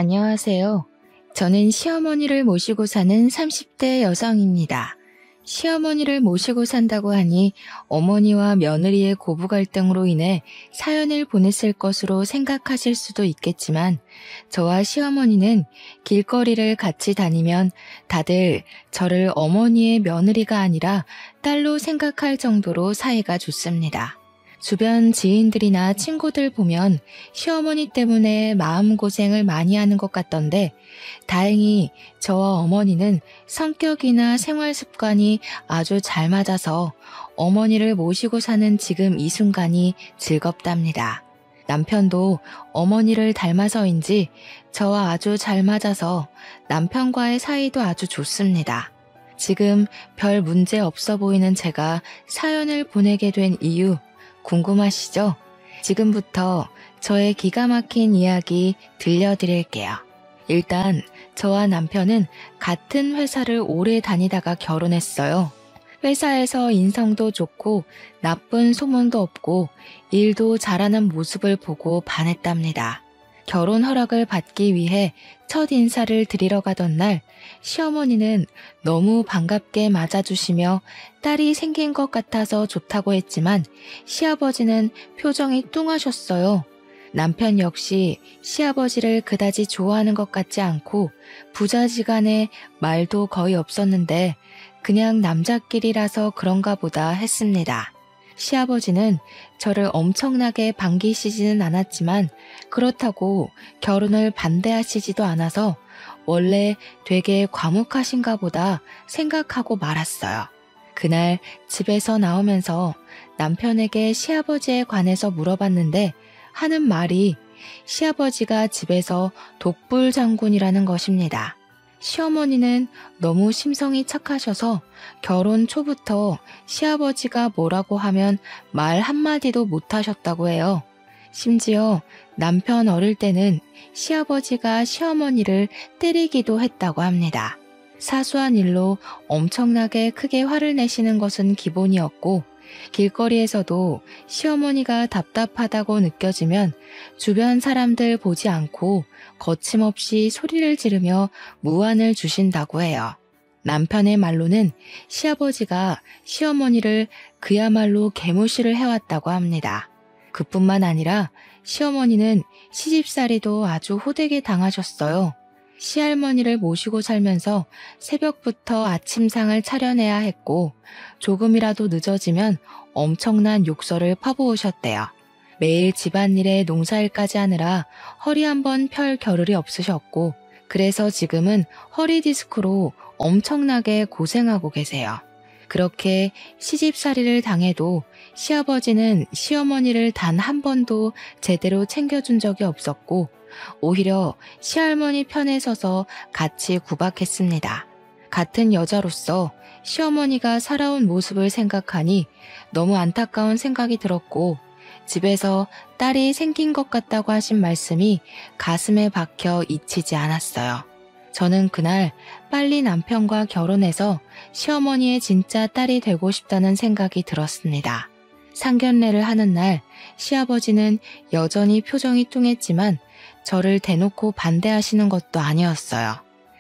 안녕하세요. 저는 시어머니를 모시고 사는 30대 여성입니다. 시어머니를 모시고 산다고 하니 어머니와 며느리의 고부 갈등으로 인해 사연을 보냈을 것으로 생각하실 수도 있겠지만 저와 시어머니는 길거리를 같이 다니면 다들 저를 어머니의 며느리가 아니라 딸로 생각할 정도로 사이가 좋습니다. 주변 지인들이나 친구들 보면 시어머니 때문에 마음고생을 많이 하는 것 같던데 다행히 저와 어머니는 성격이나 생활 습관이 아주 잘 맞아서 어머니를 모시고 사는 지금 이 순간이 즐겁답니다. 남편도 어머니를 닮아서인지 저와 아주 잘 맞아서 남편과의 사이도 아주 좋습니다. 지금 별 문제 없어 보이는 제가 사연을 보내게 된 이유 궁금하시죠? 지금부터 저의 기가 막힌 이야기 들려드릴게요. 일단 저와 남편은 같은 회사를 오래 다니다가 결혼했어요. 회사에서 인성도 좋고 나쁜 소문도 없고 일도 잘하는 모습을 보고 반했답니다. 결혼 허락을 받기 위해 첫 인사를 드리러 가던 날 시어머니는 너무 반갑게 맞아주시며 딸이 생긴 것 같아서 좋다고 했지만 시아버지는 표정이 뚱하셨어요. 남편 역시 시아버지를 그다지 좋아하는 것 같지 않고 부자지간에 말도 거의 없었는데 그냥 남자끼리라서 그런가 보다 했습니다. 시아버지는 저를 엄청나게 반기시지는 않았지만 그렇다고 결혼을 반대하시지도 않아서 원래 되게 과묵하신가 보다 생각하고 말았어요. 그날 집에서 나오면서 남편에게 시아버지에 관해서 물어봤는데 하는 말이 시아버지가 집에서 독불 장군이라는 것입니다. 시어머니는 너무 심성이 착하셔서 결혼 초부터 시아버지가 뭐라고 하면 말 한마디도 못하셨다고 해요. 심지어 남편 어릴 때는 시아버지가 시어머니를 때리기도 했다고 합니다. 사소한 일로 엄청나게 크게 화를 내시는 것은 기본이었고 길거리에서도 시어머니가 답답하다고 느껴지면 주변 사람들 보지 않고 거침없이 소리를 지르며 무안을 주신다고 해요. 남편의 말로는 시아버지가 시어머니를 그야말로 개무시를 해왔다고 합니다. 그뿐만 아니라 시어머니는 시집살이도 아주 호되게 당하셨어요. 시할머니를 모시고 살면서 새벽부터 아침상을 차려내야 했고 조금이라도 늦어지면 엄청난 욕설을 퍼부으셨대요. 매일 집안일에 농사일까지 하느라 허리 한번 펼 겨를이 없으셨고 그래서 지금은 허리 디스크로 엄청나게 고생하고 계세요. 그렇게 시집살이를 당해도 시아버지는 시어머니를 단 한 번도 제대로 챙겨준 적이 없었고 오히려 시할머니 편에 서서 같이 구박했습니다. 같은 여자로서 시어머니가 살아온 모습을 생각하니 너무 안타까운 생각이 들었고 집에서 딸이 생긴 것 같다고 하신 말씀이 가슴에 박혀 잊히지 않았어요. 저는 그날 빨리 남편과 결혼해서 시어머니의 진짜 딸이 되고 싶다는 생각이 들었습니다. 상견례를 하는 날 시아버지는 여전히 표정이 뚱했지만 저를 대놓고 반대하시는 것도 아니었어요.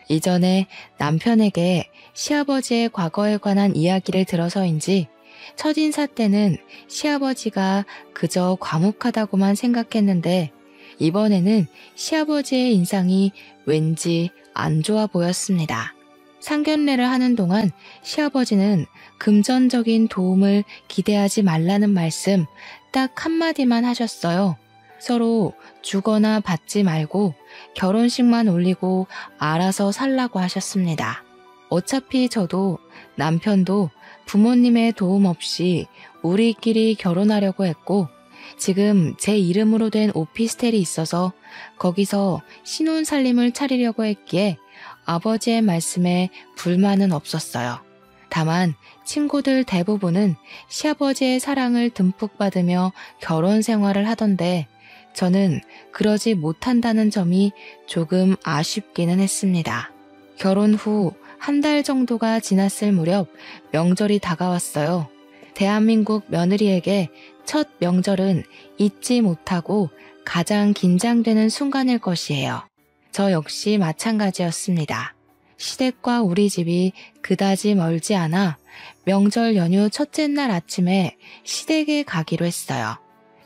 이전에 남편에게 시아버지의 과거에 관한 이야기를 들어서인지 첫인사 때는 시아버지가 그저 과묵하다고만 생각했는데 이번에는 시아버지의 인상이 왠지 안 좋아 보였습니다. 상견례를 하는 동안 시아버지는 금전적인 도움을 기대하지 말라는 말씀 딱 한마디만 하셨어요. 서로 주거나 받지 말고 결혼식만 올리고 알아서 살라고 하셨습니다. 어차피 저도 남편도 부모님의 도움 없이 우리끼리 결혼하려고 했고 지금 제 이름으로 된 오피스텔이 있어서 거기서 신혼살림을 차리려고 했기에 아버지의 말씀에 불만은 없었어요. 다만 친구들 대부분은 시아버지의 사랑을 듬뿍 받으며 결혼 생활을 하던데 저는 그러지 못한다는 점이 조금 아쉽기는 했습니다. 결혼 후 한 달 정도가 지났을 무렵 명절이 다가왔어요. 대한민국 며느리에게 첫 명절은 잊지 못하고 가장 긴장되는 순간일 것이에요. 저 역시 마찬가지였습니다. 시댁과 우리 집이 그다지 멀지 않아 명절 연휴 첫째 날 아침에 시댁에 가기로 했어요.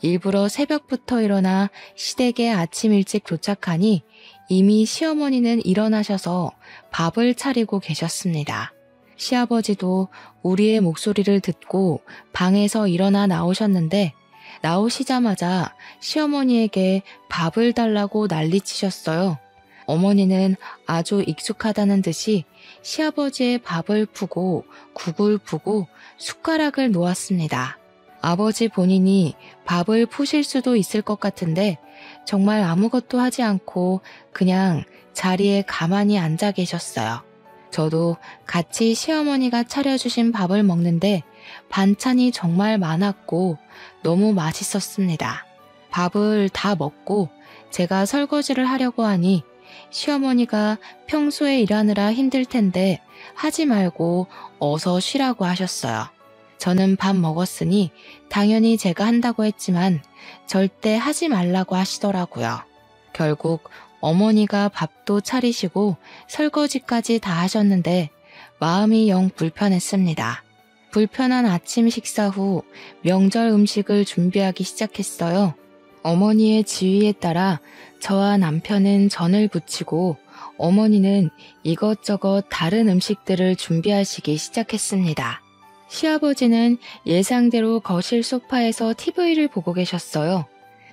일부러 새벽부터 일어나 시댁에 아침 일찍 도착하니 이미 시어머니는 일어나셔서 밥을 차리고 계셨습니다. 시아버지도 우리의 목소리를 듣고 방에서 일어나 나오셨는데 나오시자마자 시어머니에게 밥을 달라고 난리치셨어요. 어머니는 아주 익숙하다는 듯이 시아버지의 밥을 푸고 국을 푸고 숟가락을 놓았습니다. 아버지 본인이 밥을 푸실 수도 있을 것 같은데 정말 아무것도 하지 않고 그냥 자리에 가만히 앉아 계셨어요. 저도 같이 시어머니가 차려주신 밥을 먹는데 반찬이 정말 많았고 너무 맛있었습니다. 밥을 다 먹고 제가 설거지를 하려고 하니 시어머니가 평소에 일하느라 힘들 텐데 하지 말고 어서 쉬라고 하셨어요. 저는 밥 먹었으니 당연히 제가 한다고 했지만 절대 하지 말라고 하시더라고요. 결국 어머니가 밥도 차리시고 설거지까지 다 하셨는데 마음이 영 불편했습니다. 불편한 아침 식사 후 명절 음식을 준비하기 시작했어요. 어머니의 지휘에 따라 저와 남편은 전을 부치고 어머니는 이것저것 다른 음식들을 준비하시기 시작했습니다. 시아버지는 예상대로 거실 소파에서 TV를 보고 계셨어요.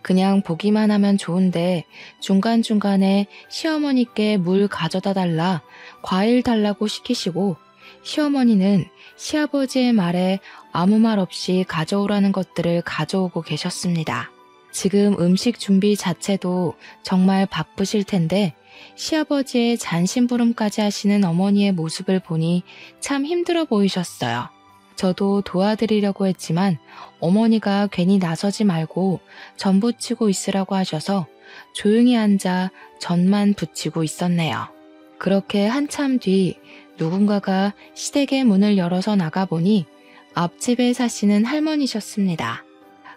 그냥 보기만 하면 좋은데 중간중간에 시어머니께 물 가져다 달라, 과일 달라고 시키시고 시어머니는 시아버지의 말에 아무 말 없이 가져오라는 것들을 가져오고 계셨습니다. 지금 음식 준비 자체도 정말 바쁘실 텐데 시아버지의 잔심부름까지 하시는 어머니의 모습을 보니 참 힘들어 보이셨어요. 저도 도와드리려고 했지만 어머니가 괜히 나서지 말고 전 부치고 있으라고 하셔서 조용히 앉아 전만 부치고 있었네요. 그렇게 한참 뒤 누군가가 시댁의 문을 열어서 나가보니 앞집에 사시는 할머니셨습니다.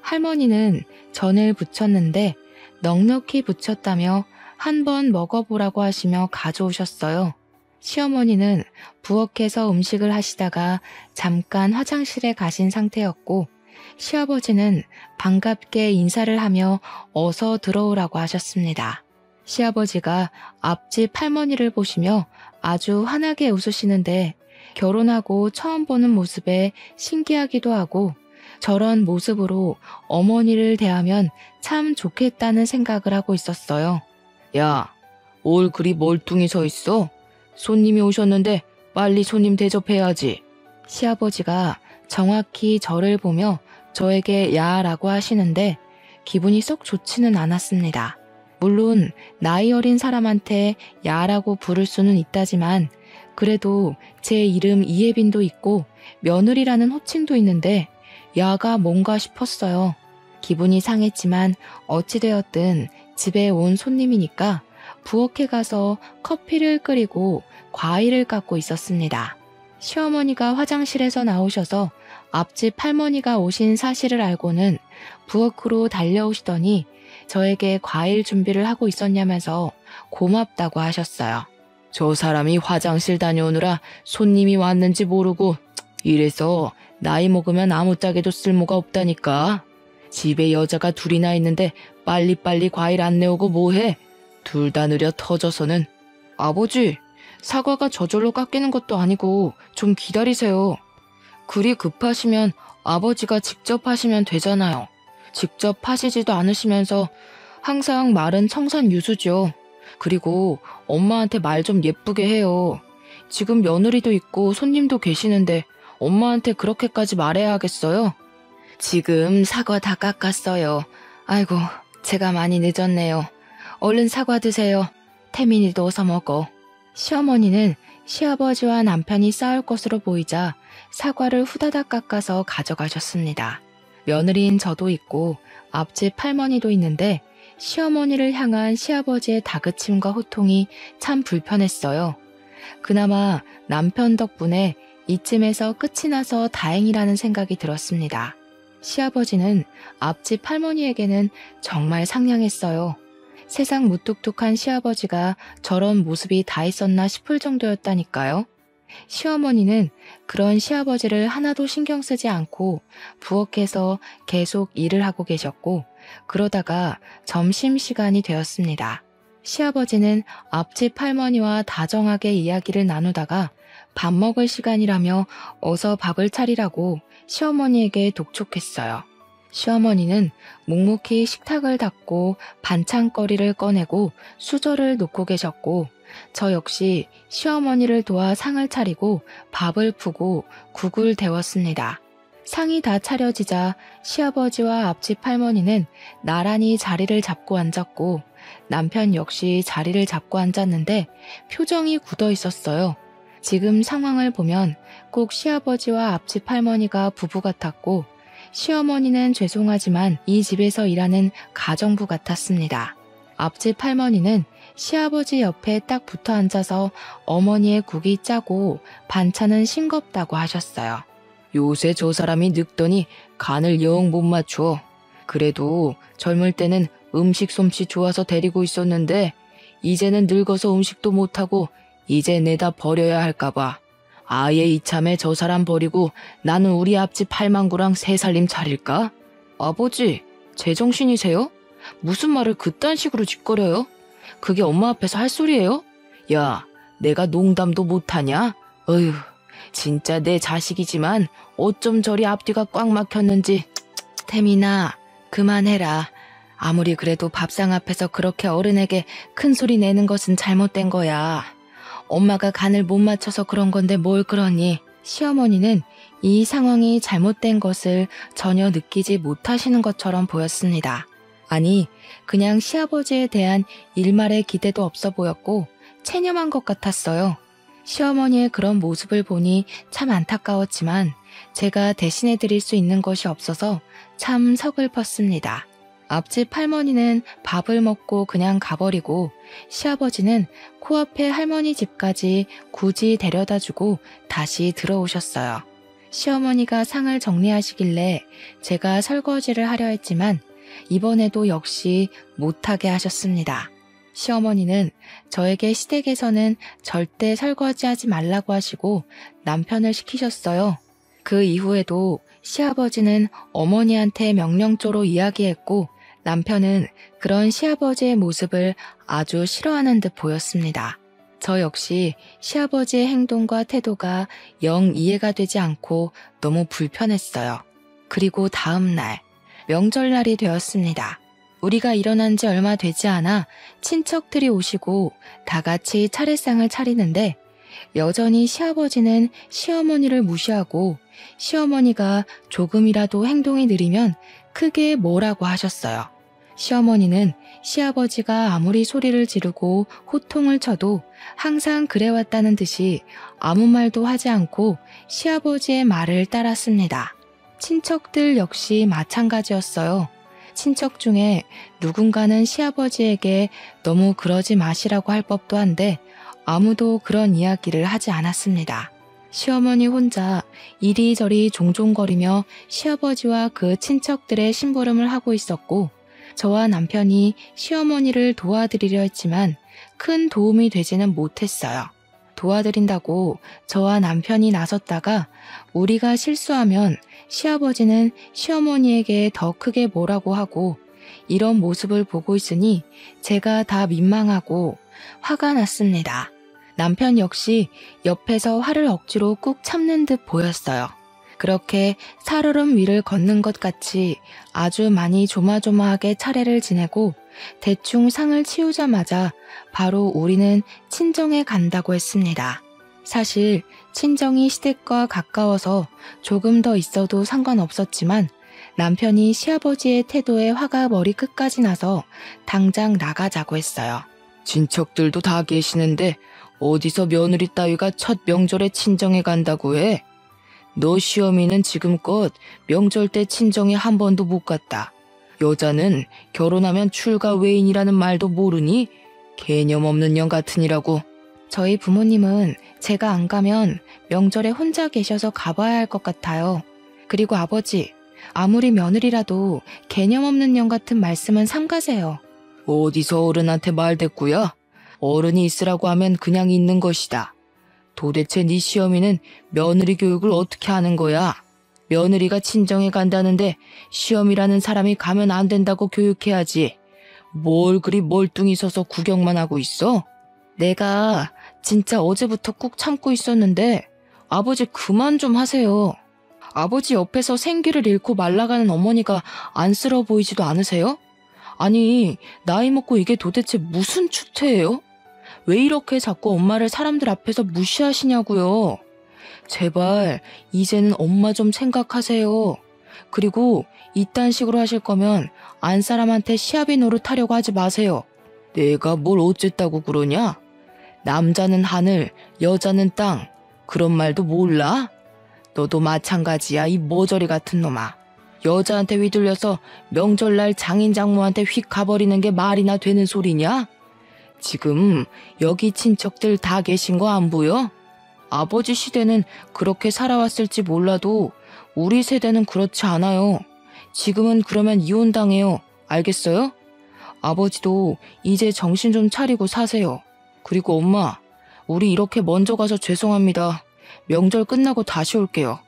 할머니는 전을 부쳤는데 넉넉히 부쳤다며 한번 먹어보라고 하시며 가져오셨어요. 시어머니는 부엌에서 음식을 하시다가 잠깐 화장실에 가신 상태였고 시아버지는 반갑게 인사를 하며 어서 들어오라고 하셨습니다. 시아버지가 앞집 할머니를 보시며 아주 환하게 웃으시는데 결혼하고 처음 보는 모습에 신기하기도 하고 저런 모습으로 어머니를 대하면 참 좋겠다는 생각을 하고 있었어요. 야, 뭘 그리 멀뚱히 서 있어? 손님이 오셨는데 빨리 손님 대접해야지. 시아버지가 정확히 저를 보며 저에게 야라고 하시는데 기분이 썩 좋지는 않았습니다. 물론 나이 어린 사람한테 야라고 부를 수는 있다지만 그래도 제 이름 이예빈도 있고 며느리라는 호칭도 있는데 야가 뭔가 싶었어요. 기분이 상했지만 어찌되었든 집에 온 손님이니까 부엌에 가서 커피를 끓이고 과일을 깎고 있었습니다. 시어머니가 화장실에서 나오셔서 앞집 할머니가 오신 사실을 알고는 부엌으로 달려오시더니 저에게 과일 준비를 하고 있었냐면서 고맙다고 하셨어요. 저 사람이 화장실 다녀오느라 손님이 왔는지 모르고 이래서 나이 먹으면 아무짝에도 쓸모가 없다니까. 집에 여자가 둘이나 있는데 빨리빨리 과일 안 내오고 뭐해? 둘 다 느려 터져서는. 아버지, 사과가 저절로 깎이는 것도 아니고 좀 기다리세요. 그리 급하시면 아버지가 직접 하시면 되잖아요. 직접 하시지도 않으시면서 항상 말은 청산유수죠. 그리고 엄마한테 말 좀 예쁘게 해요. 지금 며느리도 있고 손님도 계시는데 엄마한테 그렇게까지 말해야 하겠어요? 지금 사과 다 깎았어요. 아이고, 제가 많이 늦었네요. 얼른 사과 드세요. 태민이도 어서 먹어. 시어머니는 시아버지와 남편이 싸울 것으로 보이자 사과를 후다닥 깎아서 가져가셨습니다. 며느리인 저도 있고 앞집 할머니도 있는데 시어머니를 향한 시아버지의 다그침과 호통이 참 불편했어요. 그나마 남편 덕분에 이쯤에서 끝이 나서 다행이라는 생각이 들었습니다. 시아버지는 앞집 할머니에게는 정말 상냥했어요. 세상 무뚝뚝한 시아버지가 저런 모습이 다 있었나 싶을 정도였다니까요. 시어머니는 그런 시아버지를 하나도 신경 쓰지 않고 부엌에서 계속 일을 하고 계셨고, 그러다가 점심시간이 되었습니다. 시아버지는 앞집 할머니와 다정하게 이야기를 나누다가 밥 먹을 시간이라며 어서 밥을 차리라고 시어머니에게 독촉했어요. 시어머니는 묵묵히 식탁을 닦고 반찬거리를 꺼내고 수저를 놓고 계셨고, 저 역시 시어머니를 도와 상을 차리고 밥을 푸고 국을 데웠습니다. 상이 다 차려지자 시아버지와 앞집 할머니는 나란히 자리를 잡고 앉았고, 남편 역시 자리를 잡고 앉았는데 표정이 굳어 있었어요. 지금 상황을 보면 꼭 시아버지와 앞집 할머니가 부부 같았고, 시어머니는 죄송하지만 이 집에서 일하는 가정부 같았습니다. 앞집 할머니는 시아버지 옆에 딱 붙어 앉아서 어머니의 국이 짜고 반찬은 싱겁다고 하셨어요. 요새 저 사람이 늙더니 간을 영 못 맞춰. 그래도 젊을 때는 음식 솜씨 좋아서 데리고 있었는데 이제는 늙어서 음식도 못하고 이제 내다 버려야 할까봐. 아예 이참에 저 사람 버리고 나는 우리 앞집 팔망구랑 새 살림 차릴까? 아버지, 제정신이세요? 무슨 말을 그딴 식으로 짓거려요? 그게 엄마 앞에서 할 소리예요? 야, 내가 농담도 못하냐? 어휴, 진짜 내 자식이지만 어쩜 저리 앞뒤가 꽉 막혔는지. 태민아, 그만해라. 아무리 그래도 밥상 앞에서 그렇게 어른에게 큰 소리 내는 것은 잘못된 거야. 엄마가 간을 못 맞춰서 그런 건데 뭘 그러니. 시어머니는 이 상황이 잘못된 것을 전혀 느끼지 못하시는 것처럼 보였습니다. 아니, 그냥 시아버지에 대한 일말의 기대도 없어 보였고 체념한 것 같았어요. 시어머니의 그런 모습을 보니 참 안타까웠지만 제가 대신해 드릴 수 있는 것이 없어서 참 서글펐습니다. 앞집 할머니는 밥을 먹고 그냥 가버리고 시아버지는 코앞에 할머니 집까지 굳이 데려다주고 다시 들어오셨어요. 시어머니가 상을 정리하시길래 제가 설거지를 하려 했지만 이번에도 역시 못하게 하셨습니다. 시어머니는 저에게 시댁에서는 절대 설거지하지 말라고 하시고 남편을 시키셨어요. 그 이후에도 시아버지는 어머니한테 명령조로 이야기했고 남편은 그런 시아버지의 모습을 아주 싫어하는 듯 보였습니다. 저 역시 시아버지의 행동과 태도가 영 이해가 되지 않고 너무 불편했어요. 그리고 다음 날, 명절날이 되었습니다. 우리가 일어난 지 얼마 되지 않아 친척들이 오시고 다 같이 차례상을 차리는데 여전히 시아버지는 시어머니를 무시하고 시어머니가 조금이라도 행동이 느리면 크게 뭐라고 하셨어요. 시어머니는 시아버지가 아무리 소리를 지르고 호통을 쳐도 항상 그래왔다는 듯이 아무 말도 하지 않고 시아버지의 말을 따랐습니다. 친척들 역시 마찬가지였어요. 친척 중에 누군가는 시아버지에게 너무 그러지 마시라고 할 법도 한데 아무도 그런 이야기를 하지 않았습니다. 시어머니 혼자 이리저리 종종거리며 시아버지와 그 친척들의 심부름을 하고 있었고 저와 남편이 시어머니를 도와드리려 했지만 큰 도움이 되지는 못했어요. 도와드린다고 저와 남편이 나섰다가 우리가 실수하면 시아버지는 시어머니에게 더 크게 뭐라고 하고 이런 모습을 보고 있으니 제가 다 민망하고 화가 났습니다. 남편 역시 옆에서 화를 억지로 꾹 참는 듯 보였어요. 그렇게 살얼음 위를 걷는 것 같이 아주 많이 조마조마하게 차례를 지내고 대충 상을 치우자마자 바로 우리는 친정에 간다고 했습니다. 사실 친정이 시댁과 가까워서 조금 더 있어도 상관없었지만 남편이 시아버지의 태도에 화가 머리끝까지 나서 당장 나가자고 했어요. 친척들도 다 계시는데 어디서 며느리 따위가 첫 명절에 친정에 간다고 해? 너 시어미는 지금껏 명절 때 친정에 한 번도 못 갔다. 여자는 결혼하면 출가 외인이라는 말도 모르니? 개념 없는 년 같으니라고. 저희 부모님은 제가 안 가면 명절에 혼자 계셔서 가봐야 할 것 같아요. 그리고 아버지, 아무리 며느리라도 개념 없는 년 같은 말씀은 삼가세요. 어디서 어른한테 말대꾸야? 어른이 있으라고 하면 그냥 있는 것이다. 도대체 네 시어미는 며느리 교육을 어떻게 하는 거야? 며느리가 친정에 간다는데 시어미라는 사람이 가면 안 된다고 교육해야지. 뭘 그리 멀뚱히 서서 구경만 하고 있어? 내가 진짜 어제부터 꾹 참고 있었는데 아버지 그만 좀 하세요. 아버지 옆에서 생기를 잃고 말라가는 어머니가 안쓰러워 보이지도 않으세요? 아니, 나이 먹고 이게 도대체 무슨 추태예요? 왜 이렇게 자꾸 엄마를 사람들 앞에서 무시하시냐고요. 제발 이제는 엄마 좀 생각하세요. 그리고 이딴 식으로 하실 거면 안 사람한테 시아비 노릇하려고 하지 마세요. 내가 뭘 어쨌다고 그러냐? 남자는 하늘, 여자는 땅. 그런 말도 몰라? 너도 마찬가지야, 이 모저리 같은 놈아. 여자한테 휘둘려서 명절날 장인 장모한테 휙 가버리는 게 말이나 되는 소리냐? 지금 여기 친척들 다 계신 거 안 보여? 아버지 시대는 그렇게 살아왔을지 몰라도 우리 세대는 그렇지 않아요. 지금은 그러면 이혼당해요. 알겠어요? 아버지도 이제 정신 좀 차리고 사세요. 그리고 엄마, 우리 이렇게 먼저 가서 죄송합니다. 명절 끝나고 다시 올게요.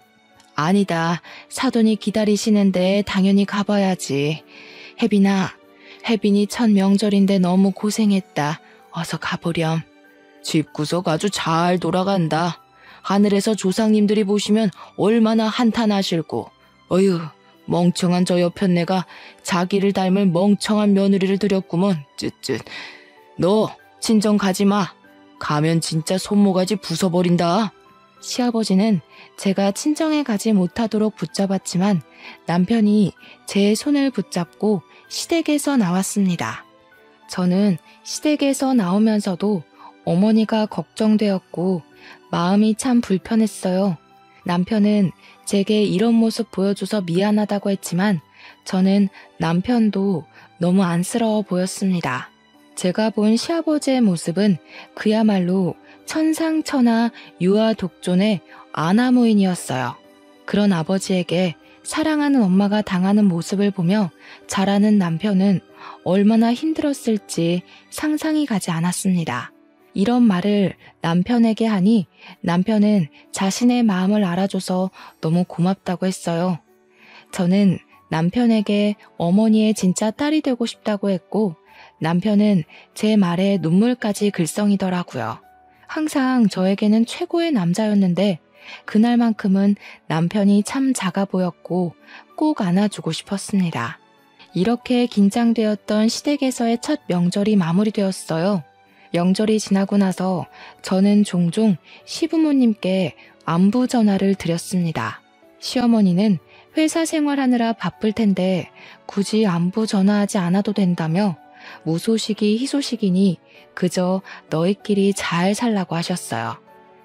아니다. 사돈이 기다리시는데 당연히 가봐야지. 혜빈이 첫 명절인데 너무 고생했다. 어서 가보렴. 집구석 아주 잘 돌아간다. 하늘에서 조상님들이 보시면 얼마나 한탄하실고. 어휴, 멍청한 저 여편네가 자기를 닮을 멍청한 며느리를 들였구먼. 쯧쯧. 너 친정 가지 마. 가면 진짜 손모가지 부숴버린다. 시아버지는 제가 친정에 가지 못하도록 붙잡았지만 남편이 제 손을 붙잡고 시댁에서 나왔습니다. 저는 시댁에서 나오면서도 어머니가 걱정되었고 마음이 참 불편했어요. 남편은 제게 이런 모습 보여줘서 미안하다고 했지만 저는 남편도 너무 안쓰러워 보였습니다. 제가 본 시아버지의 모습은 그야말로 천상천하 유아독존의 아나무인이었어요. 그런 아버지에게 사랑하는 엄마가 당하는 모습을 보며 자라는 남편은 얼마나 힘들었을지 상상이 가지 않았습니다. 이런 말을 남편에게 하니 남편은 자신의 마음을 알아줘서 너무 고맙다고 했어요. 저는 남편에게 어머니의 진짜 딸이 되고 싶다고 했고 남편은 제 말에 눈물까지 글썽이더라고요. 항상 저에게는 최고의 남자였는데 그날만큼은 남편이 참 작아 보였고 꼭 안아주고 싶었습니다. 이렇게 긴장되었던 시댁에서의 첫 명절이 마무리되었어요. 명절이 지나고 나서 저는 종종 시부모님께 안부 전화를 드렸습니다. 시어머니는 회사 생활하느라 바쁠 텐데 굳이 안부 전화하지 않아도 된다며 무소식이 희소식이니 그저 너희끼리 잘 살라고 하셨어요.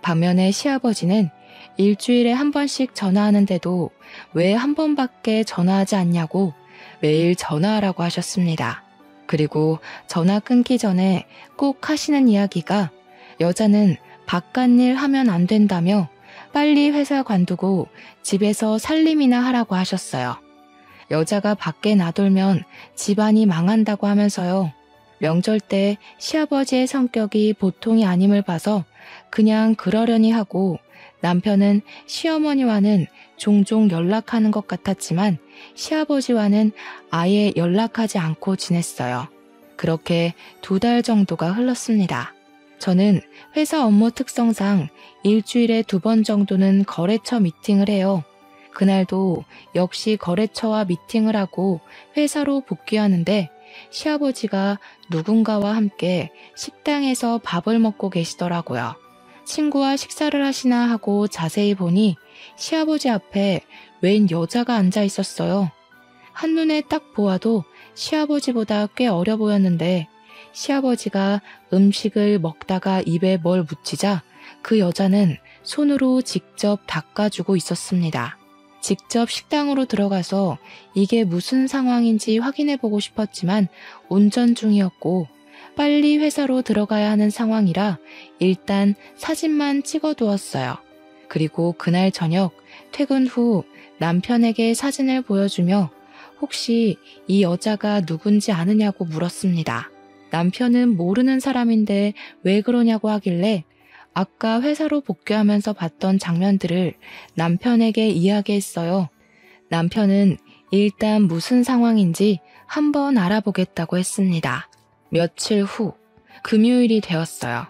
반면에 시아버지는 일주일에 한 번씩 전화하는데도 왜 한 번밖에 전화하지 않냐고 매일 전화하라고 하셨습니다. 그리고 전화 끊기 전에 꼭 하시는 이야기가 여자는 바깥일 하면 안 된다며 빨리 회사 관두고 집에서 살림이나 하라고 하셨어요. 여자가 밖에 나돌면 집안이 망한다고 하면서요. 명절 때 시아버지의 성격이 보통이 아님을 봐서 그냥 그러려니 하고 남편은 시어머니와는 종종 연락하는 것 같았지만 시아버지와는 아예 연락하지 않고 지냈어요. 그렇게 2달 정도가 흘렀습니다. 저는 회사 업무 특성상 일주일에 2번 정도는 거래처 미팅을 해요. 그날도 역시 거래처와 미팅을 하고 회사로 복귀하는데 시아버지가 누군가와 함께 식당에서 밥을 먹고 계시더라고요. 친구와 식사를 하시나 하고 자세히 보니 시아버지 앞에 웬 여자가 앉아 있었어요. 한눈에 딱 보아도 시아버지보다 꽤 어려 보였는데 시아버지가 음식을 먹다가 입에 뭘 묻히자 그 여자는 손으로 직접 닦아주고 있었습니다. 직접 식당으로 들어가서 이게 무슨 상황인지 확인해보고 싶었지만 운전 중이었고 빨리 회사로 들어가야 하는 상황이라 일단 사진만 찍어두었어요. 그리고 그날 저녁 퇴근 후 남편에게 사진을 보여주며 혹시 이 여자가 누군지 아느냐고 물었습니다. 남편은 모르는 사람인데 왜 그러냐고 하길래 아까 회사로 복귀하면서 봤던 장면들을 남편에게 이야기했어요. 남편은 일단 무슨 상황인지 한번 알아보겠다고 했습니다. 며칠 후, 금요일이 되었어요.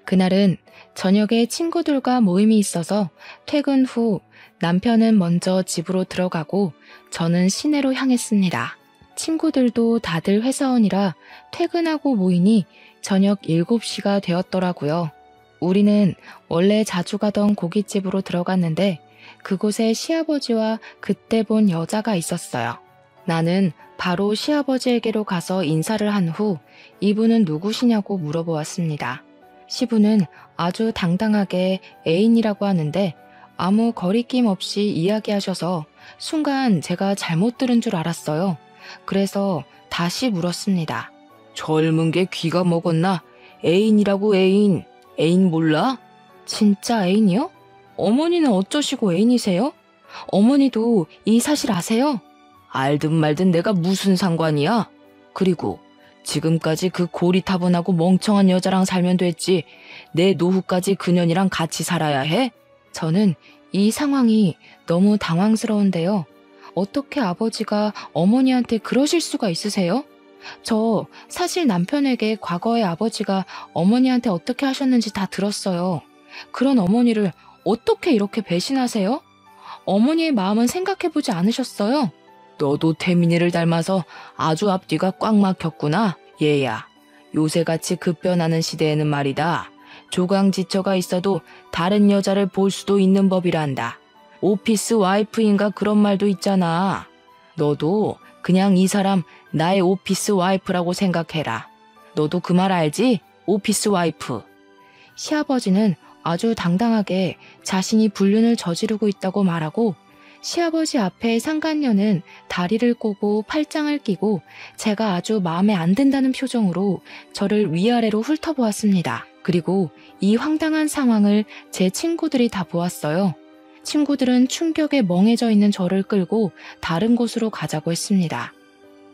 그날은 저녁에 친구들과 모임이 있어서 퇴근 후 남편은 먼저 집으로 들어가고 저는 시내로 향했습니다. 친구들도 다들 회사원이라 퇴근하고 모이니 저녁 7시가 되었더라고요. 우리는 원래 자주 가던 고깃집으로 들어갔는데 그곳에 시아버지와 그때 본 여자가 있었어요. 나는 바로 시아버지에게로 가서 인사를 한 후 이분은 누구시냐고 물어보았습니다. 시부는 아주 당당하게 애인이라고 하는데 아무 거리낌 없이 이야기하셔서 순간 제가 잘못 들은 줄 알았어요. 그래서 다시 물었습니다. 젊은 게 귀가 먹었나? 애인이라고 애인. 애인 몰라? 진짜 애인이요? 어머니는 어쩌시고 애인이세요? 어머니도 이 사실 아세요? 알든 말든 내가 무슨 상관이야? 그리고 지금까지 그 고리타분하고 멍청한 여자랑 살면 됐지. 내 노후까지 그년이랑 같이 살아야 해? 저는 이 상황이 너무 당황스러운데요. 어떻게 아버지가 어머니한테 그러실 수가 있으세요? 저 사실 남편에게 과거에 아버지가 어머니한테 어떻게 하셨는지 다 들었어요. 그런 어머니를 어떻게 이렇게 배신하세요? 어머니의 마음은 생각해보지 않으셨어요? 너도 태민이를 닮아서 아주 앞뒤가 꽉 막혔구나. 얘야, 요새같이 급변하는 시대에는 말이다. 조강지처가 있어도 다른 여자를 볼 수도 있는 법이란다. 오피스 와이프인가 그런 말도 있잖아. 너도 그냥 이 사람 나의 오피스 와이프라고 생각해라. 너도 그 말 알지? 오피스 와이프. 시아버지는 아주 당당하게 자신이 불륜을 저지르고 있다고 말하고 시아버지 앞에 상간녀는 다리를 꼬고 팔짱을 끼고 제가 아주 마음에 안 든다는 표정으로 저를 위아래로 훑어보았습니다. 그리고 이 황당한 상황을 제 친구들이 다 보았어요. 친구들은 충격에 멍해져 있는 저를 끌고 다른 곳으로 가자고 했습니다.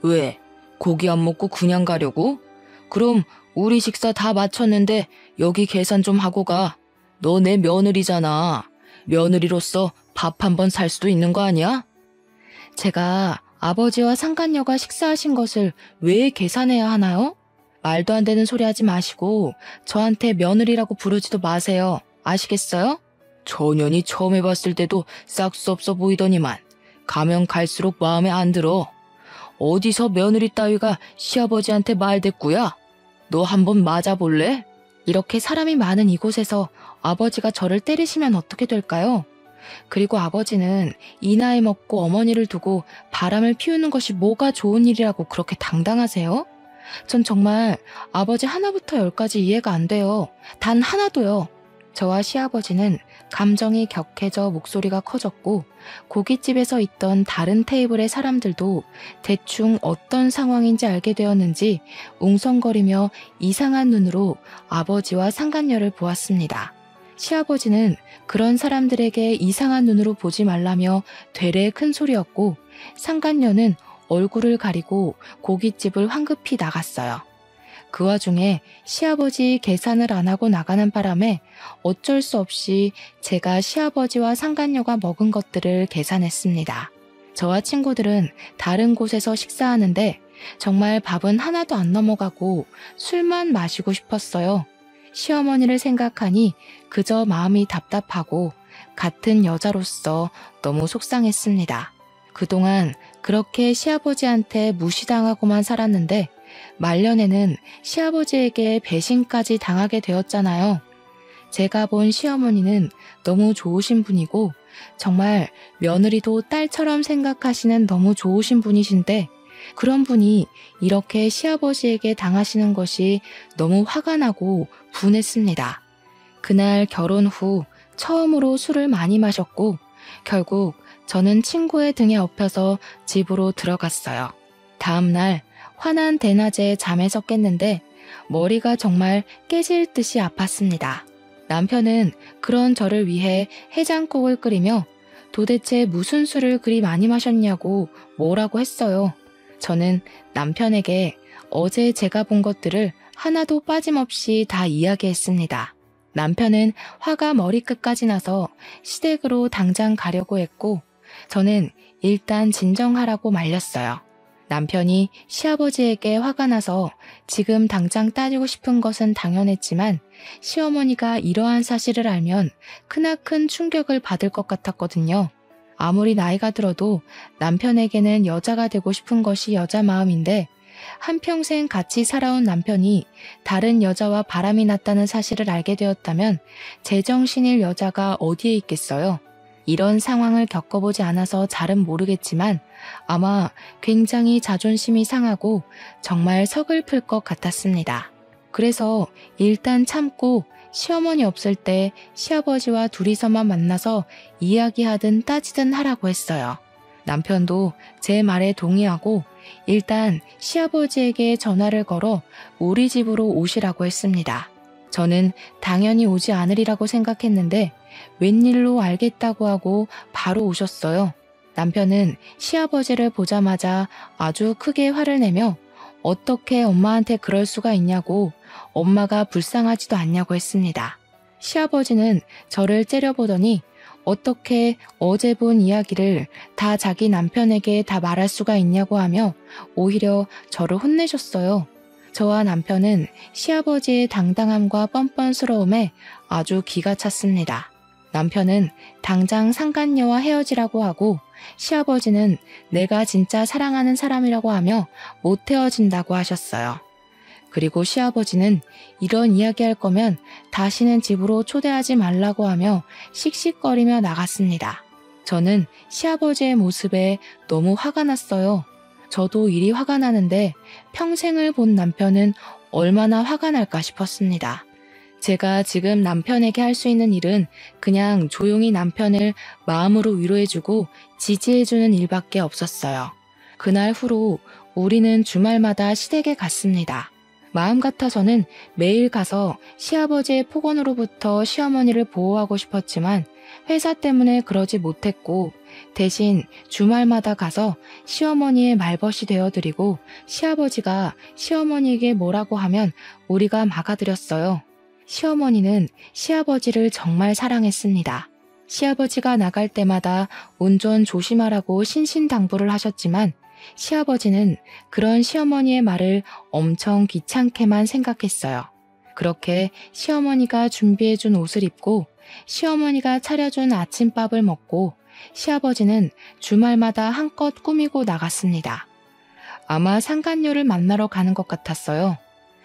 왜? 고기 안 먹고 그냥 가려고? 그럼 우리 식사 다 마쳤는데 여기 계산 좀 하고 가. 너 내 며느리잖아. 며느리로서 밥 한 번 살 수도 있는 거 아니야? 제가 아버지와 상간녀가 식사하신 것을 왜 계산해야 하나요? 말도 안 되는 소리 하지 마시고 저한테 며느리라고 부르지도 마세요. 아시겠어요? 전현이 처음 해봤을 때도 싹수 없어 보이더니만 가면 갈수록 마음에 안 들어. 어디서 며느리 따위가 시아버지한테 말대꾸야? 너 한번 맞아볼래? 이렇게 사람이 많은 이곳에서 아버지가 저를 때리시면 어떻게 될까요? 그리고 아버지는 이 나이 먹고 어머니를 두고 바람을 피우는 것이 뭐가 좋은 일이라고 그렇게 당당하세요? 전 정말 아버지 하나부터 열까지 이해가 안 돼요. 단 하나도요. 저와 시아버지는 감정이 격해져 목소리가 커졌고 고깃집에서 있던 다른 테이블의 사람들도 대충 어떤 상황인지 알게 되었는지 웅성거리며 이상한 눈으로 아버지와 상간녀를 보았습니다. 시아버지는 그런 사람들에게 이상한 눈으로 보지 말라며 되레 큰 소리였고 상간녀는 얼굴을 가리고 고깃집을 황급히 나갔어요. 그 와중에 시아버지 계산을 안 하고 나가는 바람에 어쩔 수 없이 제가 시아버지와 상간녀가 먹은 것들을 계산했습니다. 저와 친구들은 다른 곳에서 식사하는데 정말 밥은 하나도 안 넘어가고 술만 마시고 싶었어요. 시어머니를 생각하니 그저 마음이 답답하고 같은 여자로서 너무 속상했습니다. 그동안 그렇게 시아버지한테 무시당하고만 살았는데 말년에는 시아버지에게 배신까지 당하게 되었잖아요. 제가 본 시어머니는 너무 좋으신 분이고 정말 며느리도 딸처럼 생각하시는 너무 좋으신 분이신데 그런 분이 이렇게 시아버지에게 당하시는 것이 너무 화가 나고 분했습니다. 그날 결혼 후 처음으로 술을 많이 마셨고 결국 저는 친구의 등에 업혀서 집으로 들어갔어요. 다음 날 환한 대낮에 잠에서 깼는데 머리가 정말 깨질 듯이 아팠습니다. 남편은 그런 저를 위해 해장국을 끓이며 도대체 무슨 술을 그리 많이 마셨냐고 뭐라고 했어요. 저는 남편에게 어제 제가 본 것들을 하나도 빠짐없이 다 이야기했습니다. 남편은 화가 머리끝까지 나서 시댁으로 당장 가려고 했고 저는 일단 진정하라고 말렸어요. 남편이 시아버지에게 화가 나서 지금 당장 따지고 싶은 것은 당연했지만 시어머니가 이러한 사실을 알면 크나큰 충격을 받을 것 같았거든요. 아무리 나이가 들어도 남편에게는 여자가 되고 싶은 것이 여자 마음인데 한평생 같이 살아온 남편이 다른 여자와 바람이 났다는 사실을 알게 되었다면 제정신일 여자가 어디에 있겠어요? 이런 상황을 겪어보지 않아서 잘은 모르겠지만 아마 굉장히 자존심이 상하고 정말 서글플 것 같았습니다. 그래서 일단 참고 시어머니 없을 때 시아버지와 둘이서만 만나서 이야기하든 따지든 하라고 했어요. 남편도 제 말에 동의하고 일단 시아버지에게 전화를 걸어 우리 집으로 오시라고 했습니다. 저는 당연히 오지 않으리라고 생각했는데 웬일로 알겠다고 하고 바로 오셨어요. 남편은 시아버지를 보자마자 아주 크게 화를 내며 어떻게 엄마한테 그럴 수가 있냐고 엄마가 불쌍하지도 않냐고 했습니다. 시아버지는 저를 째려보더니 어떻게 어제 본 이야기를 다 자기 남편에게 다 말할 수가 있냐고 하며 오히려 저를 혼내셨어요. 저와 남편은 시아버지의 당당함과 뻔뻔스러움에 아주 기가 찼습니다. 남편은 당장 상간녀와 헤어지라고 하고 시아버지는 내가 진짜 사랑하는 사람이라고 하며 못 헤어진다고 하셨어요. 그리고 시아버지는 이런 이야기할 거면 다시는 집으로 초대하지 말라고 하며 씩씩거리며 나갔습니다. 저는 시아버지의 모습에 너무 화가 났어요. 저도 이리 화가 나는데 평생을 본 남편은 얼마나 화가 날까 싶었습니다. 제가 지금 남편에게 할 수 있는 일은 그냥 조용히 남편을 마음으로 위로해주고 지지해주는 일밖에 없었어요. 그날 후로 우리는 주말마다 시댁에 갔습니다. 마음 같아서는 매일 가서 시아버지의 폭언으로부터 시어머니를 보호하고 싶었지만 회사 때문에 그러지 못했고 대신 주말마다 가서 시어머니의 말벗이 되어드리고 시아버지가 시어머니에게 뭐라고 하면 우리가 막아드렸어요. 시어머니는 시아버지를 정말 사랑했습니다. 시아버지가 나갈 때마다 운전 조심하라고 신신당부를 하셨지만 시아버지는 그런 시어머니의 말을 엄청 귀찮게만 생각했어요. 그렇게 시어머니가 준비해준 옷을 입고 시어머니가 차려준 아침밥을 먹고 시아버지는 주말마다 한껏 꾸미고 나갔습니다. 아마 상간녀를 만나러 가는 것 같았어요.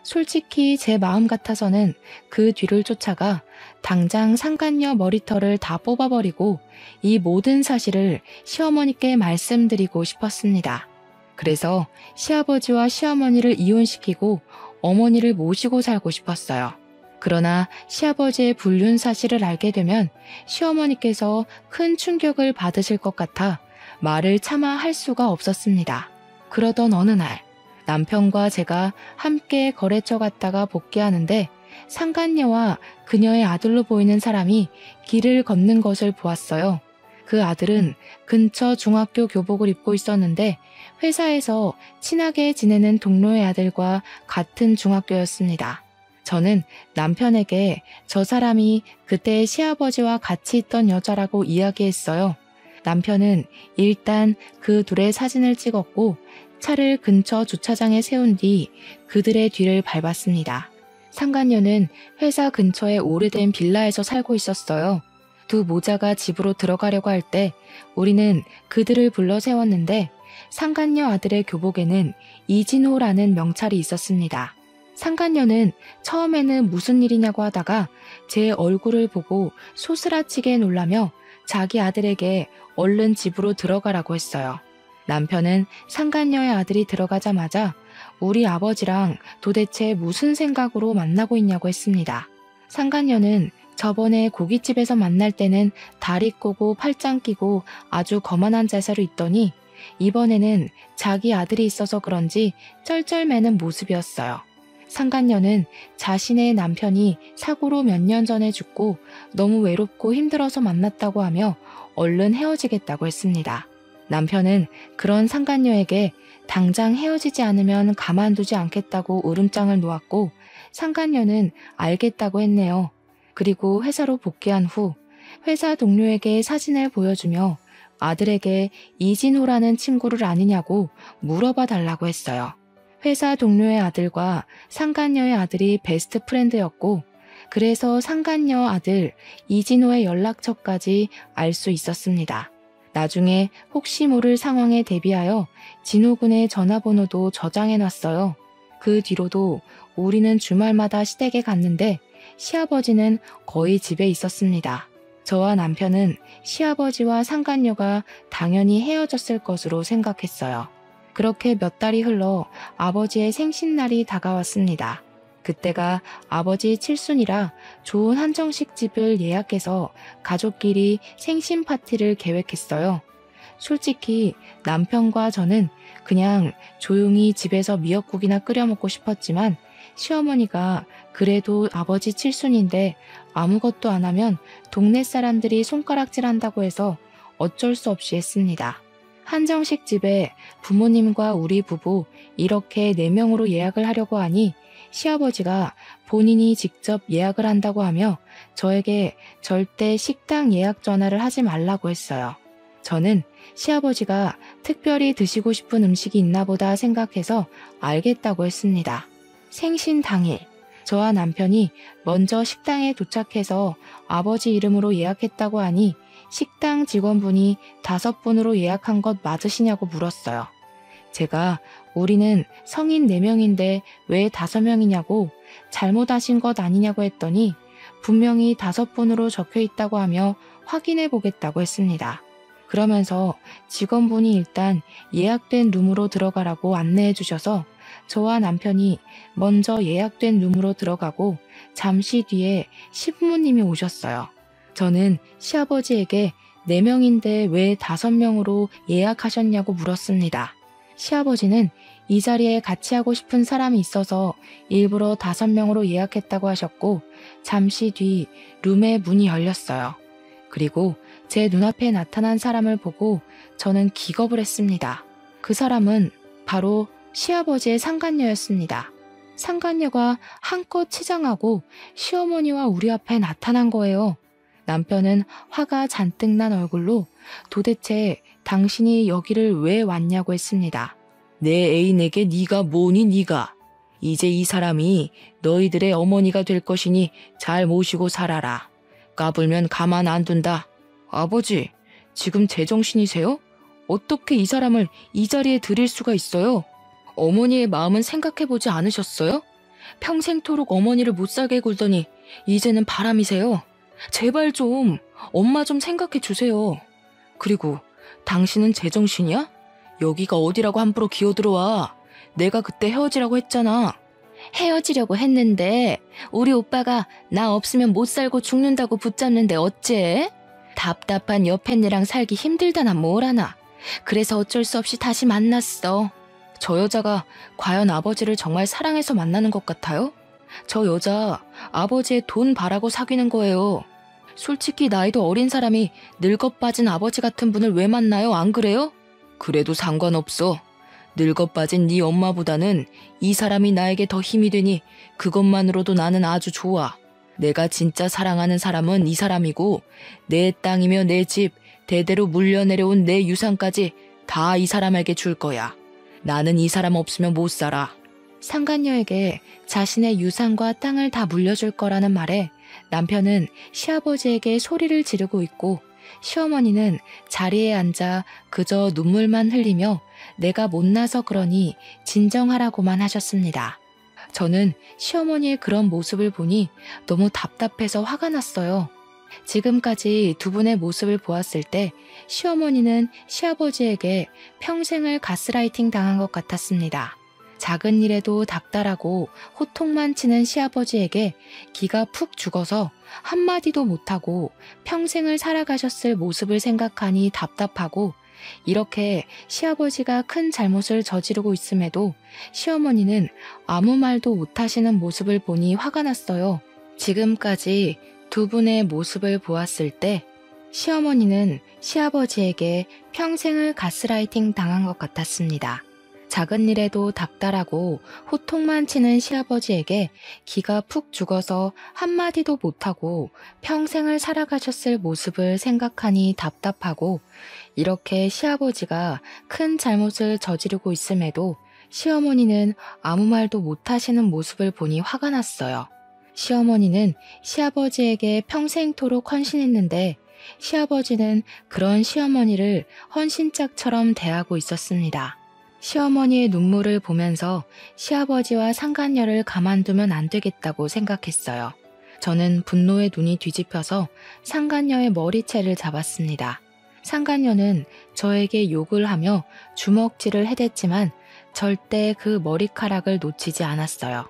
솔직히 제 마음 같아서는 그 뒤를 쫓아가 당장 상간녀 머리털을 다 뽑아버리고 이 모든 사실을 시어머니께 말씀드리고 싶었습니다. 그래서 시아버지와 시어머니를 이혼시키고 어머니를 모시고 살고 싶었어요. 그러나 시아버지의 불륜 사실을 알게 되면 시어머니께서 큰 충격을 받으실 것 같아 말을 차마 할 수가 없었습니다. 그러던 어느 날 남편과 제가 함께 거래처 갔다가 복귀하는데 상간녀와 그녀의 아들로 보이는 사람이 길을 걷는 것을 보았어요. 그 아들은 근처 중학교 교복을 입고 있었는데 회사에서 친하게 지내는 동료의 아들과 같은 중학교였습니다. 저는 남편에게 저 사람이 그때 시아버지와 같이 있던 여자라고 이야기했어요. 남편은 일단 그 둘의 사진을 찍었고 차를 근처 주차장에 세운 뒤 그들의 뒤를 밟았습니다. 상간녀는 회사 근처의 오래된 빌라에서 살고 있었어요. 두 모자가 집으로 들어가려고 할 때 우리는 그들을 불러 세웠는데 상간녀 아들의 교복에는 이진호라는 명찰이 있었습니다. 상간녀는 처음에는 무슨 일이냐고 하다가 제 얼굴을 보고 소스라치게 놀라며 자기 아들에게 얼른 집으로 들어가라고 했어요. 남편은 상간녀의 아들이 들어가자마자 우리 아버지랑 도대체 무슨 생각으로 만나고 있냐고 했습니다. 상간녀는 저번에 고깃집에서 만날 때는 다리 꼬고 팔짱 끼고 아주 거만한 자세로 있더니 이번에는 자기 아들이 있어서 그런지 쩔쩔매는 모습이었어요. 상간녀는 자신의 남편이 사고로 몇 년 전에 죽고 너무 외롭고 힘들어서 만났다고 하며 얼른 헤어지겠다고 했습니다. 남편은 그런 상간녀에게 당장 헤어지지 않으면 가만두지 않겠다고 울음장을 놓았고 상간녀는 알겠다고 했네요. 그리고 회사로 복귀한 후 회사 동료에게 사진을 보여주며 아들에게 이진호라는 친구를 아느냐고 물어봐 달라고 했어요. 회사 동료의 아들과 상간녀의 아들이 베스트 프렌드였고 그래서 상간녀 아들 이진호의 연락처까지 알 수 있었습니다. 나중에 혹시 모를 상황에 대비하여 진호군의 전화번호도 저장해놨어요. 그 뒤로도 우리는 주말마다 시댁에 갔는데 시아버지는 거의 집에 있었습니다. 저와 남편은 시아버지와 상간녀가 당연히 헤어졌을 것으로 생각했어요. 그렇게 몇 달이 흘러 아버지의 생신날이 다가왔습니다. 그때가 아버지 칠순이라 좋은 한정식 집을 예약해서 가족끼리 생신 파티를 계획했어요. 솔직히 남편과 저는 그냥 조용히 집에서 미역국이나 끓여 먹고 싶었지만 시어머니가 그래도 아버지 칠순인데 아무것도 안 하면 동네 사람들이 손가락질한다고 해서 어쩔 수 없이 했습니다. 한정식 집에 부모님과 우리 부부 이렇게 4명으로 예약을 하려고 하니 시아버지가 본인이 직접 예약을 한다고 하며 저에게 절대 식당 예약 전화를 하지 말라고 했어요. 저는 시아버지가 특별히 드시고 싶은 음식이 있나 보다 생각해서 알겠다고 했습니다. 생신 당일, 저와 남편이 먼저 식당에 도착해서 아버지 이름으로 예약했다고 하니 식당 직원분이 5분으로 예약한 것 맞으시냐고 물었어요. 제가 우리는 성인 4명인데 왜 5명이냐고 잘못하신 것 아니냐고 했더니 분명히 5분으로 적혀 있다고 하며 확인해 보겠다고 했습니다. 그러면서 직원분이 일단 예약된 룸으로 들어가라고 안내해 주셔서 저와 남편이 먼저 예약된 룸으로 들어가고 잠시 뒤에 신부님이 오셨어요. 저는 시아버지에게 4명인데 왜 5명으로 예약하셨냐고 물었습니다. 시아버지는 이 자리에 같이 하고 싶은 사람이 있어서 일부러 5명으로 예약했다고 하셨고 잠시 뒤 룸의 문이 열렸어요. 그리고 제 눈앞에 나타난 사람을 보고 저는 기겁을 했습니다. 그 사람은 바로 시아버지의 상간녀였습니다. 상간녀가 한껏 치장하고 시어머니와 우리 앞에 나타난 거예요. 남편은 화가 잔뜩 난 얼굴로 도대체 당신이 여기를 왜 왔냐고 했습니다. 내 애인에게 네가 뭐니 네가. 이제 이 사람이 너희들의 어머니가 될 것이니 잘 모시고 살아라. 까불면 가만 안 둔다. 아버지, 지금 제정신이세요? 어떻게 이 사람을 이 자리에 들일 수가 있어요? 어머니의 마음은 생각해보지 않으셨어요? 평생토록 어머니를 못 살게 굴더니 이제는 바람이세요. 제발 좀 엄마 좀 생각해 주세요. 그리고 당신은 제정신이야? 여기가 어디라고 함부로 기어들어와. 내가 그때 헤어지라고 했잖아. 헤어지려고 했는데 우리 오빠가 나 없으면 못 살고 죽는다고 붙잡는데 어째? 답답한 여편네랑 살기 힘들다나 뭐라나. 그래서 어쩔 수 없이 다시 만났어. 저 여자가 과연 아버지를 정말 사랑해서 만나는 것 같아요? 저 여자 아버지의 돈 바라고 사귀는 거예요. 솔직히 나이도 어린 사람이 늙어 빠진 아버지 같은 분을 왜 만나요? 안 그래요? 그래도 상관없어. 늙어 빠진 네 엄마보다는 이 사람이 나에게 더 힘이 되니 그것만으로도 나는 아주 좋아. 내가 진짜 사랑하는 사람은 이 사람이고 내 땅이며 내 집, 대대로 물려내려온 내 유산까지 다 이 사람에게 줄 거야. 나는 이 사람 없으면 못 살아. 상간녀에게 자신의 유산과 땅을 다 물려줄 거라는 말에 남편은 시아버지에게 소리를 지르고 있고 시어머니는 자리에 앉아 그저 눈물만 흘리며 내가 못나서 그러니 진정하라고만 하셨습니다. 저는 시어머니의 그런 모습을 보니 너무 답답해서 화가 났어요. 지금까지 두 분의 모습을 보았을 때 시어머니는 시아버지에게 평생을 가스라이팅 당한 것 같았습니다. 작은 일에도 닥달하고 호통만 치는 시아버지에게 기가 푹 죽어서 한마디도 못하고 평생을 살아가셨을 모습을 생각하니 답답하고 이렇게 시아버지가 큰 잘못을 저지르고 있음에도 시어머니는 아무 말도 못하시는 모습을 보니 화가 났어요. 지금까지 두 분의 모습을 보았을 때 시어머니는 시아버지에게 평생을 가스라이팅 당한 것 같았습니다. 작은 일에도 닥달하고 호통만 치는 시아버지에게 기가 푹 죽어서 한마디도 못하고 평생을 살아가셨을 모습을 생각하니 답답하고, 이렇게 시아버지가 큰 잘못을 저지르고 있음에도 시어머니는 아무 말도 못하시는 모습을 보니 화가 났어요. 시어머니는 시아버지에게 평생토록 헌신했는데 시아버지는 그런 시어머니를 헌신짝처럼 대하고 있었습니다. 시어머니의 눈물을 보면서 시아버지와 상간녀를 가만두면 안 되겠다고 생각했어요. 저는 분노의 눈이 뒤집혀서 상간녀의 머리채를 잡았습니다. 상간녀는 저에게 욕을 하며 주먹질을 해댔지만 절대 그 머리카락을 놓치지 않았어요.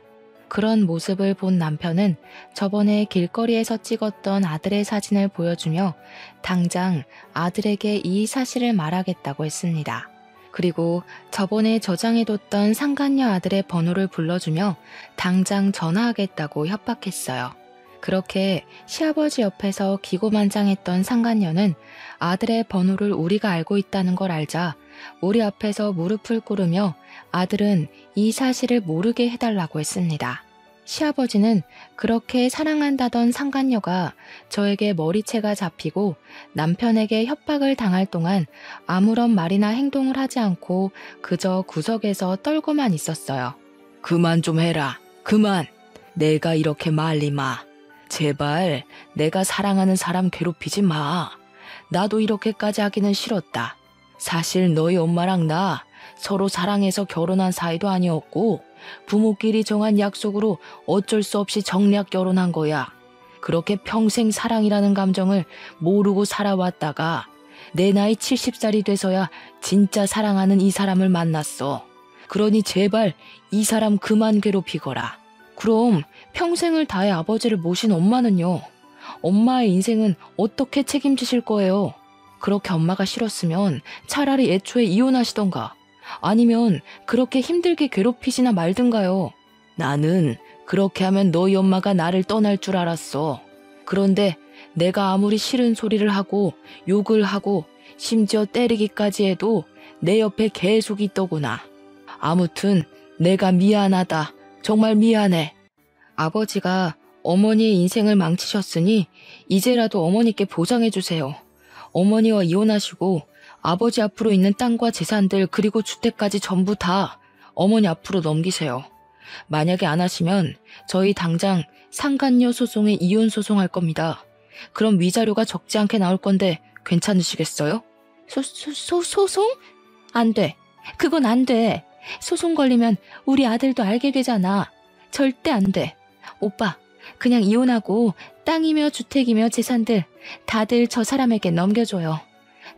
그런 모습을 본 남편은 저번에 길거리에서 찍었던 아들의 사진을 보여주며 당장 아들에게 이 사실을 말하겠다고 했습니다. 그리고 저번에 저장해뒀던 상간녀 아들의 번호를 불러주며 당장 전화하겠다고 협박했어요. 그렇게 시아버지 옆에서 기고만장했던 상간녀는 아들의 번호를 우리가 알고 있다는 걸 알자 우리 앞에서 무릎을 꿇으며 아들은 이 사실을 모르게 해달라고 했습니다. 시아버지는 그렇게 사랑한다던 상간녀가 저에게 머리채가 잡히고 남편에게 협박을 당할 동안 아무런 말이나 행동을 하지 않고 그저 구석에서 떨고만 있었어요. 그만 좀 해라. 그만. 내가 이렇게 말리 마. 제발 내가 사랑하는 사람 괴롭히지 마. 나도 이렇게까지 하기는 싫었다. 사실 너희 엄마랑 나 서로 사랑해서 결혼한 사이도 아니었고 부모끼리 정한 약속으로 어쩔 수 없이 정략 결혼한 거야. 그렇게 평생 사랑이라는 감정을 모르고 살아왔다가 내 나이 70살이 돼서야 진짜 사랑하는 이 사람을 만났어. 그러니 제발 이 사람 그만 괴롭히거라. 그럼 평생을 다해 아버지를 모신 엄마는요? 엄마의 인생은 어떻게 책임지실 거예요? 그렇게 엄마가 싫었으면 차라리 애초에 이혼하시던가 아니면 그렇게 힘들게 괴롭히시나 말든가요. 나는 그렇게 하면 너희 엄마가 나를 떠날 줄 알았어. 그런데 내가 아무리 싫은 소리를 하고 욕을 하고 심지어 때리기까지 해도 내 옆에 계속 있더구나. 아무튼 내가 미안하다. 정말 미안해. 아버지가 어머니의 인생을 망치셨으니 이제라도 어머니께 보상해주세요. 어머니와 이혼하시고 아버지 앞으로 있는 땅과 재산들 그리고 주택까지 전부 다 어머니 앞으로 넘기세요. 만약에 안 하시면 저희 당장 상간녀 소송에 이혼 소송할 겁니다. 그럼 위자료가 적지 않게 나올 건데 괜찮으시겠어요? 소송? 안 돼. 그건 안 돼. 소송 걸리면 우리 아들도 알게 되잖아. 절대 안 돼. 오빠, 그냥 이혼하고 땅이며 주택이며 재산들 다들 저 사람에게 넘겨줘요.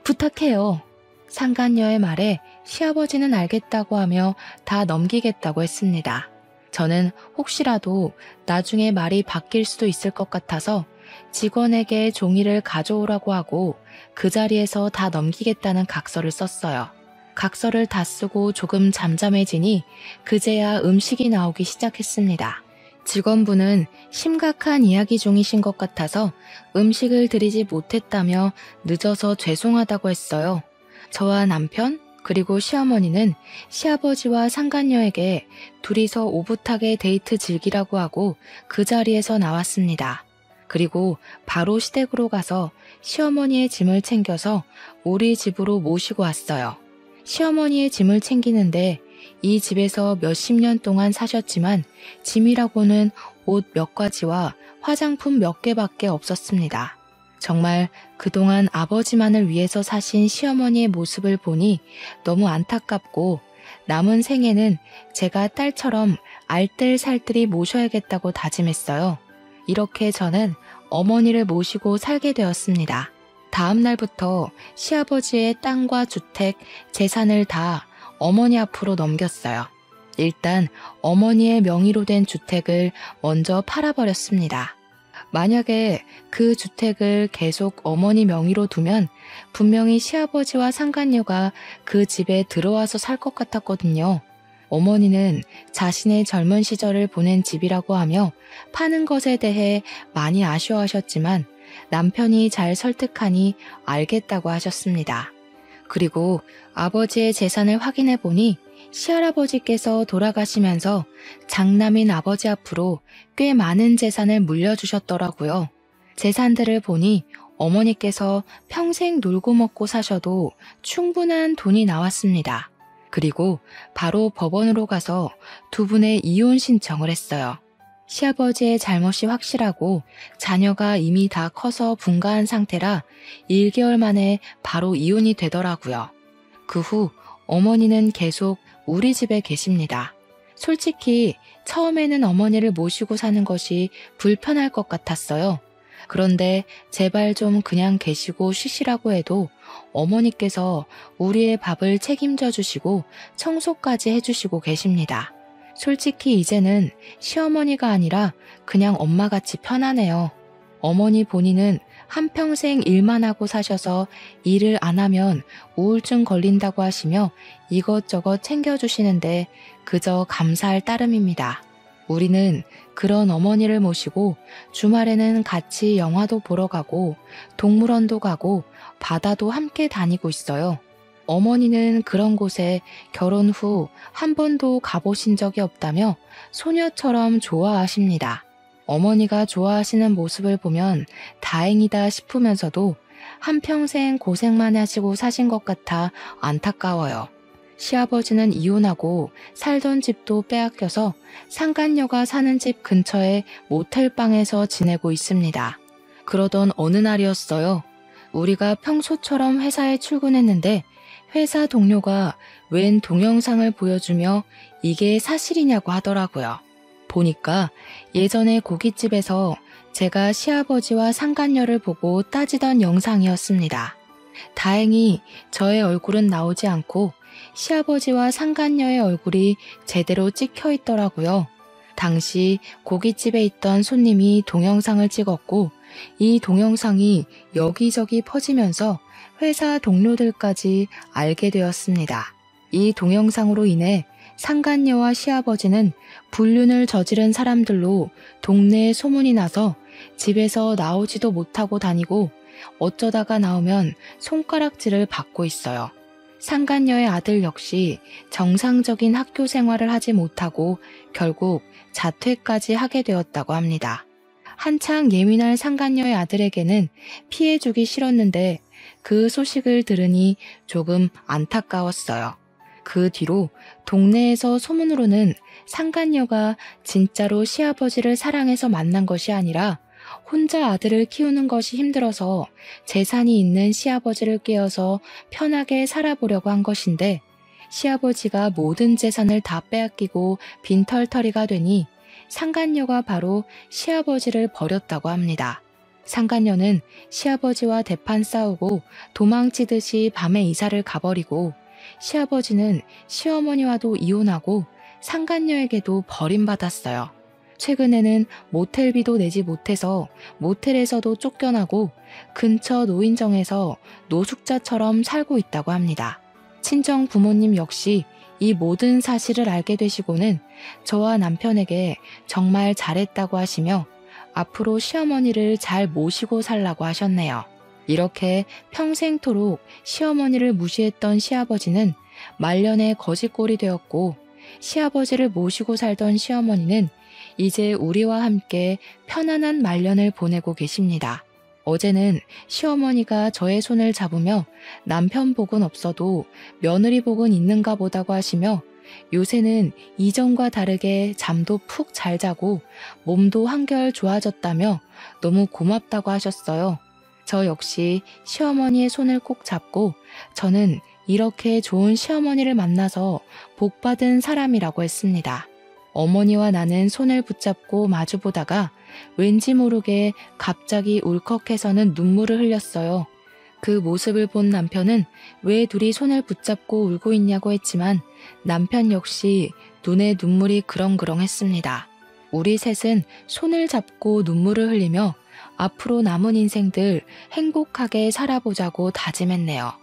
부탁해요. 상간녀의 말에 시아버지는 알겠다고 하며 다 넘기겠다고 했습니다. 저는 혹시라도 나중에 말이 바뀔 수도 있을 것 같아서 직원에게 종이를 가져오라고 하고 그 자리에서 다 넘기겠다는 각서를 썼어요. 각서를 다 쓰고 조금 잠잠해지니 그제야 음식이 나오기 시작했습니다. 직원분은 심각한 이야기 중이신 것 같아서 음식을 드리지 못했다며 늦어서 죄송하다고 했어요. 저와 남편 그리고 시어머니는 시아버지와 상간녀에게 둘이서 오붓하게 데이트 즐기라고 하고 그 자리에서 나왔습니다. 그리고 바로 시댁으로 가서 시어머니의 짐을 챙겨서 우리 집으로 모시고 왔어요. 시어머니의 짐을 챙기는데 이 집에서 몇십 년 동안 사셨지만 짐이라고는 옷 몇 가지와 화장품 몇 개밖에 없었습니다. 정말 그동안 아버지만을 위해서 사신 시어머니의 모습을 보니 너무 안타깝고 남은 생에는 제가 딸처럼 알뜰살뜰히 모셔야겠다고 다짐했어요. 이렇게 저는 어머니를 모시고 살게 되었습니다. 다음 날부터 시아버지의 땅과 주택, 재산을 다 어머니 앞으로 넘겼어요. 일단 어머니의 명의로 된 주택을 먼저 팔아버렸습니다. 만약에 그 주택을 계속 어머니 명의로 두면 분명히 시아버지와 상간녀가 그 집에 들어와서 살 것 같았거든요. 어머니는 자신의 젊은 시절을 보낸 집이라고 하며 파는 것에 대해 많이 아쉬워하셨지만 남편이 잘 설득하니 알겠다고 하셨습니다. 그리고 아버지의 재산을 확인해 보니 시할아버지께서 돌아가시면서 장남인 아버지 앞으로 꽤 많은 재산을 물려주셨더라고요. 재산들을 보니 어머니께서 평생 놀고 먹고 사셔도 충분한 돈이 나왔습니다. 그리고 바로 법원으로 가서 두 분의 이혼 신청을 했어요. 시아버지의 잘못이 확실하고 자녀가 이미 다 커서 분가한 상태라 1개월 만에 바로 이혼이 되더라고요. 그 후 어머니는 계속 우리 집에 계십니다. 솔직히 처음에는 어머니를 모시고 사는 것이 불편할 것 같았어요. 그런데 제발 좀 그냥 계시고 쉬시라고 해도 어머니께서 우리의 밥을 책임져 주시고 청소까지 해주시고 계십니다. 솔직히 이제는 시어머니가 아니라 그냥 엄마같이 편하네요. 어머니 본인은 한평생 일만 하고 사셔서 일을 안 하면 우울증 걸린다고 하시며 이것저것 챙겨주시는데 그저 감사할 따름입니다. 우리는 그런 어머니를 모시고 주말에는 같이 영화도 보러 가고 동물원도 가고 바다도 함께 다니고 있어요. 어머니는 그런 곳에 결혼 후 한 번도 가보신 적이 없다며 소녀처럼 좋아하십니다. 어머니가 좋아하시는 모습을 보면 다행이다 싶으면서도 한평생 고생만 하시고 사신 것 같아 안타까워요. 시아버지는 이혼하고 살던 집도 빼앗겨서 상간녀가 사는 집 근처의 모텔방에서 지내고 있습니다. 그러던 어느 날이었어요. 우리가 평소처럼 회사에 출근했는데 회사 동료가 웬 동영상을 보여주며 이게 사실이냐고 하더라고요. 보니까 예전에 고깃집에서 제가 시아버지와 상간녀를 보고 따지던 영상이었습니다. 다행히 저의 얼굴은 나오지 않고 시아버지와 상간녀의 얼굴이 제대로 찍혀 있더라고요. 당시 고깃집에 있던 손님이 동영상을 찍었고 이 동영상이 여기저기 퍼지면서 회사 동료들까지 알게 되었습니다. 이 동영상으로 인해 상간녀와 시아버지는 불륜을 저지른 사람들로 동네에 소문이 나서 집에서 나오지도 못하고 다니고 어쩌다가 나오면 손가락질을 받고 있어요. 상간녀의 아들 역시 정상적인 학교 생활을 하지 못하고 결국 자퇴까지 하게 되었다고 합니다. 한창 예민할 상간녀의 아들에게는 피해주기 싫었는데 그 소식을 들으니 조금 안타까웠어요. 그 뒤로 동네에서 소문으로는 상간녀가 진짜로 시아버지를 사랑해서 만난 것이 아니라 혼자 아들을 키우는 것이 힘들어서 재산이 있는 시아버지를 꿰어서 편하게 살아보려고 한 것인데 시아버지가 모든 재산을 다 빼앗기고 빈털터리가 되니 상간녀가 바로 시아버지를 버렸다고 합니다. 상간녀는 시아버지와 대판 싸우고 도망치듯이 밤에 이사를 가버리고 시아버지는 시어머니와도 이혼하고 상간녀에게도 버림받았어요. 최근에는 모텔비도 내지 못해서 모텔에서도 쫓겨나고 근처 노인정에서 노숙자처럼 살고 있다고 합니다. 친정 부모님 역시 이 모든 사실을 알게 되시고는 저와 남편에게 정말 잘했다고 하시며 앞으로 시어머니를 잘 모시고 살라고 하셨네요. 이렇게 평생토록 시어머니를 무시했던 시아버지는 말년에 거지꼴이 되었고 시아버지를 모시고 살던 시어머니는 이제 우리와 함께 편안한 말년을 보내고 계십니다. 어제는 시어머니가 저의 손을 잡으며 남편 복은 없어도 며느리 복은 있는가 보다고 하시며 요새는 이전과 다르게 잠도 푹 잘 자고 몸도 한결 좋아졌다며 너무 고맙다고 하셨어요. 저 역시 시어머니의 손을 꼭 잡고 저는 이렇게 좋은 시어머니를 만나서 복받은 사람이라고 했습니다. 어머니와 나는 손을 붙잡고 마주보다가 왠지 모르게 갑자기 울컥해서는 눈물을 흘렸어요. 그 모습을 본 남편은 왜 둘이 손을 붙잡고 울고 있냐고 했지만 남편 역시 눈에 눈물이 그렁그렁했습니다. 우리 셋은 손을 잡고 눈물을 흘리며 앞으로 남은 인생들 행복하게 살아보자고 다짐했네요.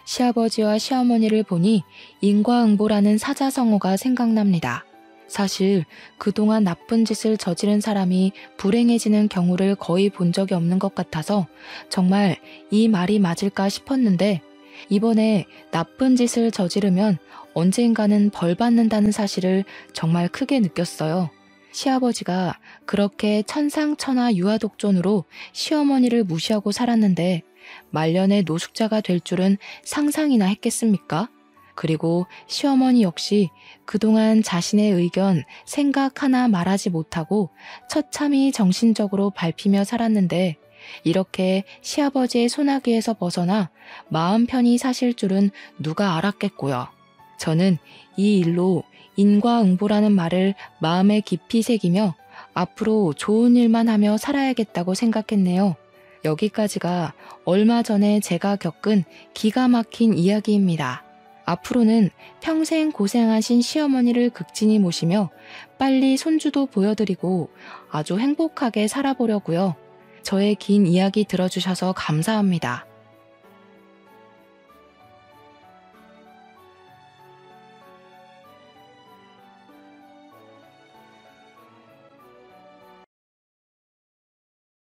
시아버지와 시어머니를 보니 인과응보라는 사자성어가 생각납니다. 사실 그동안 나쁜 짓을 저지른 사람이 불행해지는 경우를 거의 본 적이 없는 것 같아서 정말 이 말이 맞을까 싶었는데, 이번에 나쁜 짓을 저지르면 언젠가는 벌 받는다는 사실을 정말 크게 느꼈어요. 시아버지가 그렇게 천상천하 유아독존으로 시어머니를 무시하고 살았는데 말년에 노숙자가 될 줄은 상상이나 했겠습니까? 그리고 시어머니 역시 그동안 자신의 의견, 생각 하나 말하지 못하고 처참히 정신적으로 밟히며 살았는데 이렇게 시아버지의 소나기에서 벗어나 마음 편히 사실 줄은 누가 알았겠고요. 저는 이 일로 인과응보라는 말을 마음에 깊이 새기며 앞으로 좋은 일만 하며 살아야겠다고 생각했네요. 여기까지가 얼마 전에 제가 겪은 기가 막힌 이야기입니다. 앞으로는 평생 고생하신 시어머니를 극진히 모시며 빨리 손주도 보여드리고 아주 행복하게 살아보려고요. 저의 긴 이야기 들어주셔서 감사합니다.